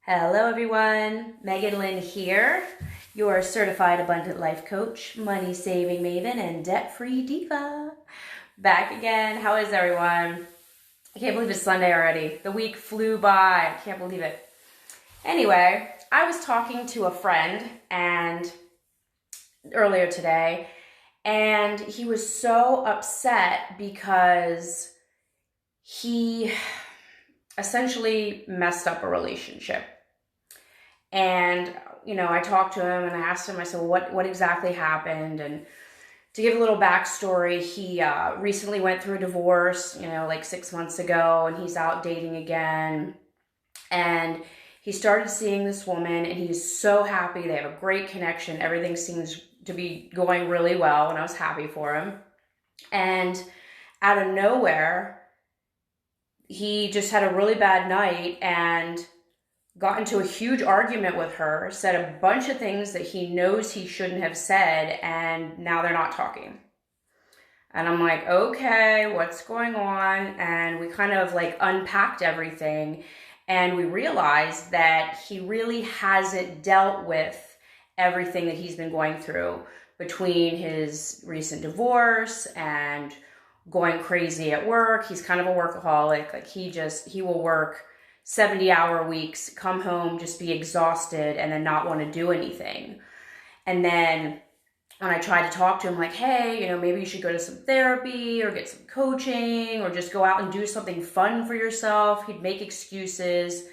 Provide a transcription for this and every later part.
Hello everyone, Megan Lynn here, your certified abundant life coach, money saving maven, and debt-free diva. Back again. How is everyone? I can't believe it's Sunday already. The week flew by. I can't believe it. Anyway, I was talking to a friend earlier today, and he was so upset because he essentially messed up a relationship. And, I talked to him and I asked him, I said, well, what exactly happened? And to give a little backstory, he recently went through a divorce, like 6 months ago, and he's out dating again. And he started seeing this woman, and he's so happy. They have a great connection. Everything seems to be going really well, and I was happy for him. And out of nowhere, he just had a really bad night and got into a huge argument with her, said a bunch of things that he knows he shouldn't have said, and now they're not talking. And I'm like, okay, what's going on? And we kind of unpacked everything, and we realized that he really hasn't dealt with everything that he's been going through between his recent divorce and going crazy at work. He's kind of a workaholic. He will work 70-hour weeks, come home, just be exhausted, and then not want to do anything. And then when I tried to talk to him, hey, maybe you should go to some therapy or get some coaching or just go out and do something fun for yourself, he'd make excuses.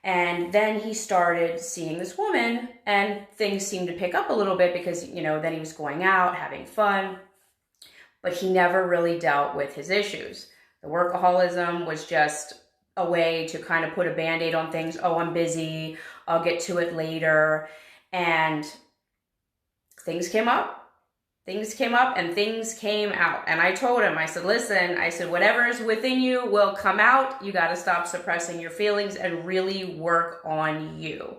And then he started seeing this woman, and things seemed to pick up a little bit because, then he was going out, having fun, but he never really dealt with his issues. The workaholism was just a way to kind of put a Band-Aid on things. Oh, I'm busy, I'll get to it later. And things came up and things came out. And I told him, I said, listen, whatever is within you will come out. You got to stop suppressing your feelings and really work on you.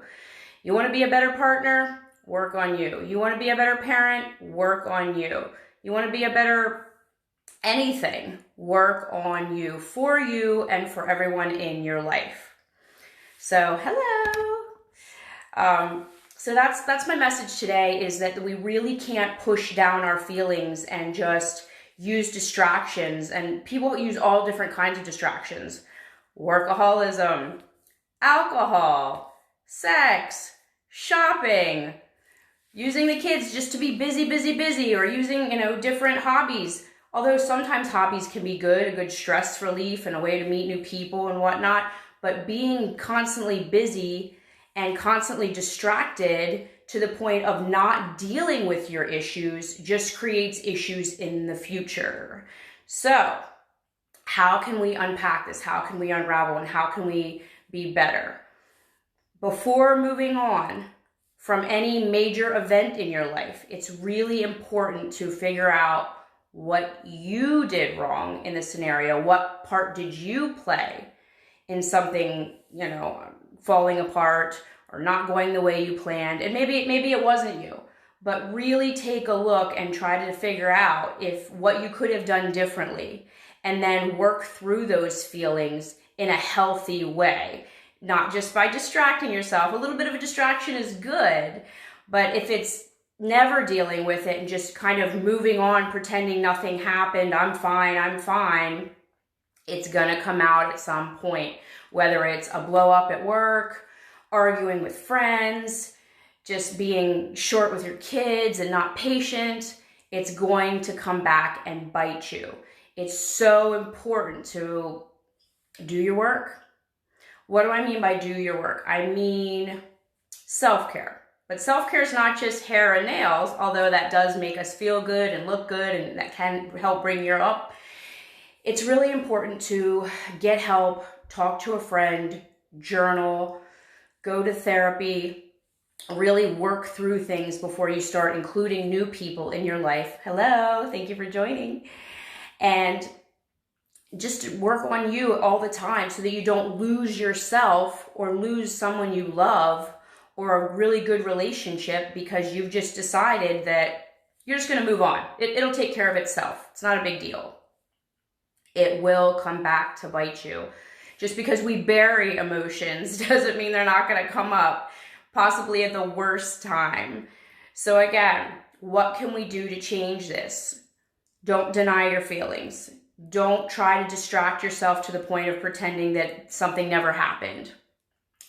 You want to be a better partner? Work on you. You want to be a better parent? Work on you. You want to be a better anything? Work on you, for you, and for everyone in your life. So, hello. So that's my message today, is that we really can't push down our feelings and just use distractions. And people use all different kinds of distractions. Workaholism, alcohol, sex, shopping, using the kids just to be busy, or using, different hobbies. Although sometimes hobbies can be good, a good stress relief and a way to meet new people and whatnot, but being constantly busy and constantly distracted to the point of not dealing with your issues just creates issues in the future. So, how can we unpack this? How can we unravel, and how can we be better? Before moving on from any major event in your life, it's really important to figure out what you did wrong in the scenario. What part did you play in something, falling apart or not going the way you planned? And maybe it wasn't you, but really take a look and try to figure out if what you could have done differently, and then work through those feelings in a healthy way, not just by distracting yourself. A little bit of a distraction is good, but if it's never dealing with it and just kind of moving on, pretending nothing happened, I'm fine, it's gonna come out at some point. Whether it's a blow up at work, arguing with friends, just being short with your kids and not patient, it's going to come back and bite you. It's so important to do your work. What do I mean by do your work? I mean self-care. But self-care is not just hair and nails, although that does make us feel good and look good, and that can help bring you up. It's really important to get help, talk to a friend, journal, go to therapy, really work through things before you start including new people in your life. Hello, thank you for joining. And just work on you all the time so that you don't lose yourself or lose someone you love or a really good relationship because you've just decided that you're just going to move on. It'll take care of itself. It's not a big deal. It will come back to bite you. Just because we bury emotions doesn't mean they're not going to come up, possibly at the worst time. So again, what can we do to change this? Don't deny your feelings. Don't try to distract yourself to the point of pretending that something never happened.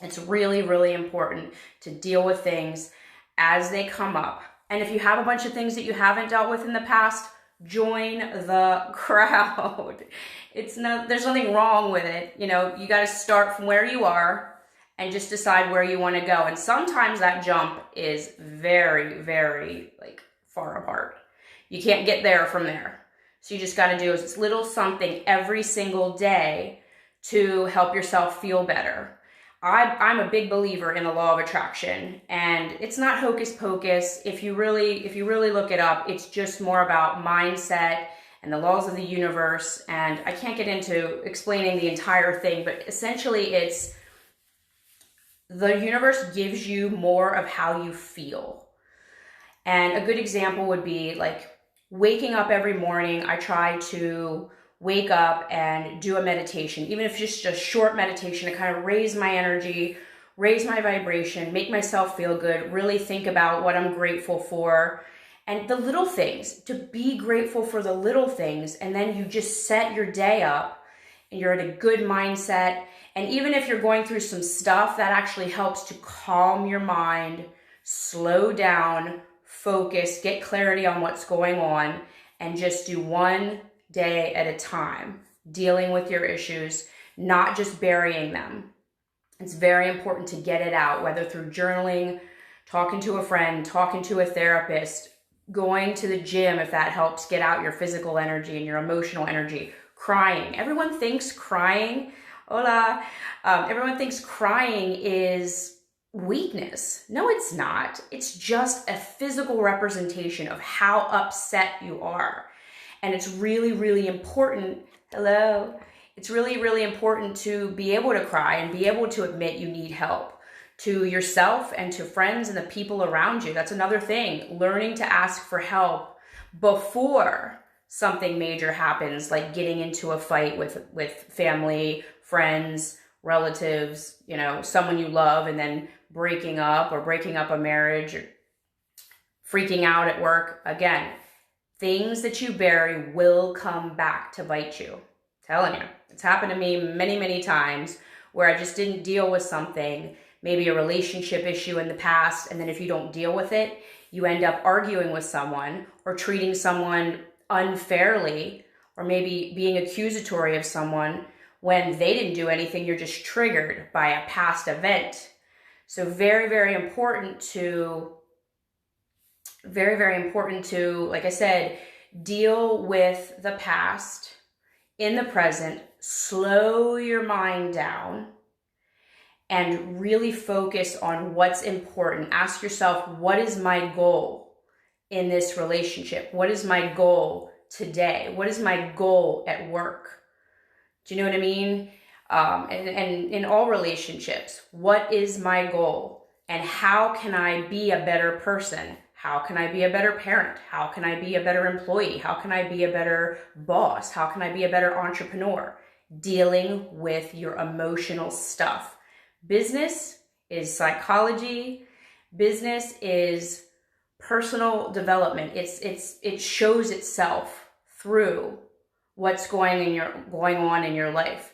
It's really, really important to deal with things as they come up. And if you have a bunch of things that you haven't dealt with in the past, join the crowd. There's nothing wrong with it. You know, you got to start from where you are and just decide where you want to go. And sometimes that jump is very, very far apart. You can't get there from there. So you just got to do a little something every single day to help yourself feel better. I'm a big believer in the law of attraction, and it's not hocus pocus. If you really look it up, it's just more about mindset and the laws of the universe. And I can't get into explaining the entire thing, but essentially it's the universe gives you more of how you feel. And a good example would be like waking up every morning. I try to wake up and do a meditation, even if it's just a short meditation, to kind of raise my energy, raise my vibration, make myself feel good, really think about what I'm grateful for. And the little things, to be grateful for the little things, and then you just set your day up and you're at a good mindset. And even if you're going through some stuff, that actually helps to calm your mind, slow down, focus, get clarity on what's going on, and just do one day at a time, dealing with your issues, not just burying them. It's very important to get it out, whether through journaling, talking to a friend, talking to a therapist, going to the gym if that helps get out your physical energy and your emotional energy, crying. Everyone thinks crying, everyone thinks crying is weakness. No, it's not. It's just a physical representation of how upset you are. And it's really, really important. It's really, really important to be able to cry and be able to admit you need help to yourself and to friends and the people around you. That's another thing. Learning to ask for help before something major happens, like getting into a fight with family, friends, relatives, someone you love, and then breaking up a marriage, or freaking out at work. Again, things that you bury will come back to bite you. I'm telling you. It's happened to me many, many times where I just didn't deal with something, maybe a relationship issue in the past, and then if you don't deal with it, you end up arguing with someone or treating someone unfairly, or maybe being accusatory of someone when they didn't do anything. You're just triggered by a past event. So very, very important to, like I said, deal with the past in the present, slow your mind down, and really focus on what's important. Ask yourself, what is my goal in this relationship? What is my goal today? What is my goal at work? Do you know what I mean? And in all relationships, what is my goal? And how can I be a better person? How can I be a better parent? How can I be a better employee? How can I be a better boss? How can I be a better entrepreneur? Dealing with your emotional stuff. Business is psychology. Business is personal development. It shows itself through what's going on in your life.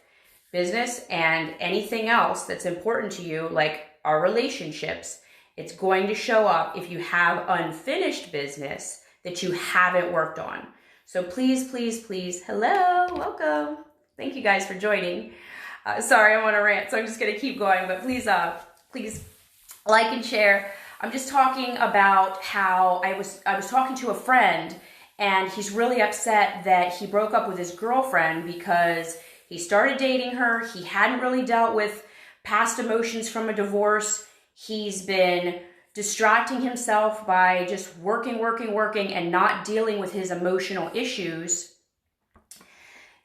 Business and anything else that's important to you, like our relationships, it's going to show up if you have unfinished business that you haven't worked on. So please, please, please, hello, welcome. Thank you guys for joining. Sorry, I'm on a rant, so I'm just gonna keep going, but please like and share. I'm just talking about how I was talking to a friend, and he's really upset that he broke up with his girlfriend because he started dating her. He hadn't really dealt with past emotions from a divorce. He's been distracting himself by just working and not dealing with his emotional issues.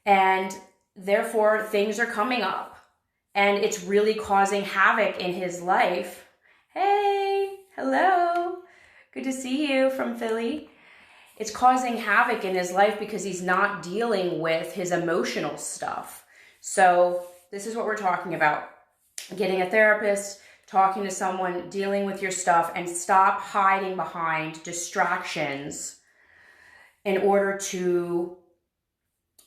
And therefore, things are coming up and it's really causing havoc in his life. Hey, hello. Good to see you from Philly. It's causing havoc in his life because he's not dealing with his emotional stuff. So this is what we're talking about. Getting a therapist, talking to someone, dealing with your stuff, and stop hiding behind distractions in order to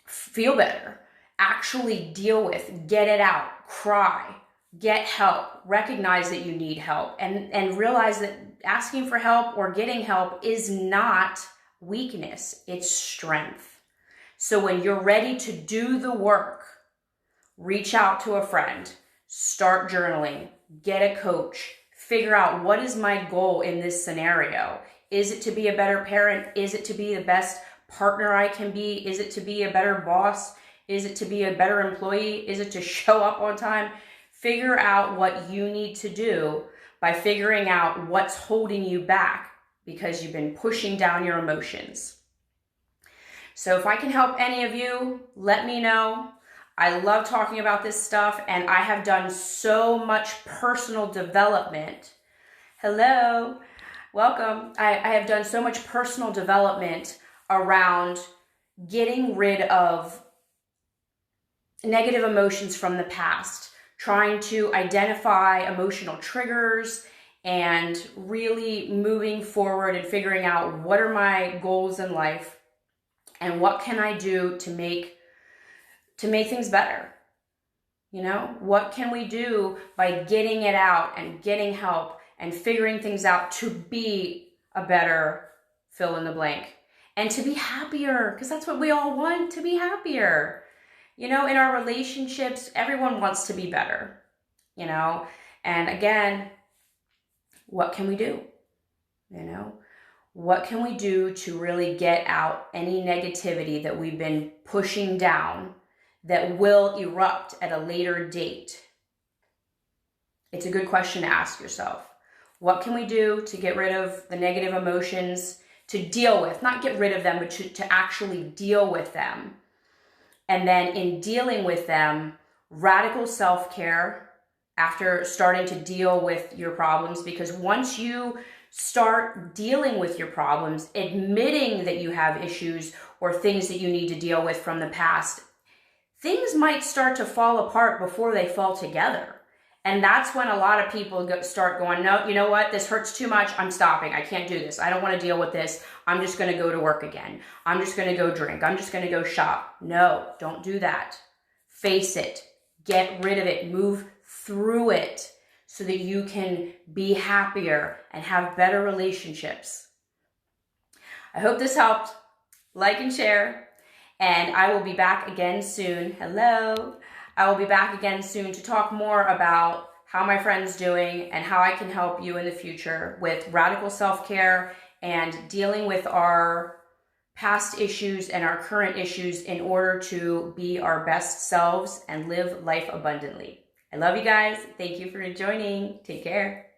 feel better. Actually deal with, get it out, cry, get help, recognize that you need help, and realize that asking for help or getting help is not weakness, it's strength. So when you're ready to do the work, reach out to a friend, start journaling, get a coach, figure out what is my goal in this scenario. Is it to be a better parent? Is it to be the best partner I can be? Is it to be a better boss? Is it to be a better employee? Is it to show up on time? Figure out what you need to do by figuring out what's holding you back because you've been pushing down your emotions. So if I can help any of you, let me know. I love talking about this stuff, and I have done so much personal development. Hello, welcome. I have done so much personal development around getting rid of negative emotions from the past, trying to identify emotional triggers and really moving forward and figuring out what are my goals in life and what can I do to make things better. You know, what can we do by getting it out and getting help and figuring things out to be a better fill in the blank and to be happier, because that's what we all want, to be happier. You know, in our relationships, everyone wants to be better, you know, and again, what can we do? You know, what can we do to really get out any negativity that we've been pushing down that will erupt at a later date? It's a good question to ask yourself. What can we do to get rid of the negative emotions, to deal with, not get rid of them, but to actually deal with them? And then in dealing with them, radical self-care after starting to deal with your problems, because once you start dealing with your problems, admitting that you have issues or things that you need to deal with from the past, things might start to fall apart before they fall together. And that's when a lot of people start going, no, you know what? This hurts too much. I'm stopping. I can't do this. I don't want to deal with this. I'm just going to go to work again. I'm just going to go drink. I'm just going to go shop. No, don't do that. Face it. Get rid of it. Move through it so that you can be happier and have better relationships. I hope this helped. Like and share. And I will be back again soon. Hello. I will be back again soon to talk more about how my friend's doing and how I can help you in the future with radical self-care and dealing with our past issues and our current issues in order to be our best selves and live life abundantly. I love you guys. Thank you for joining. Take care.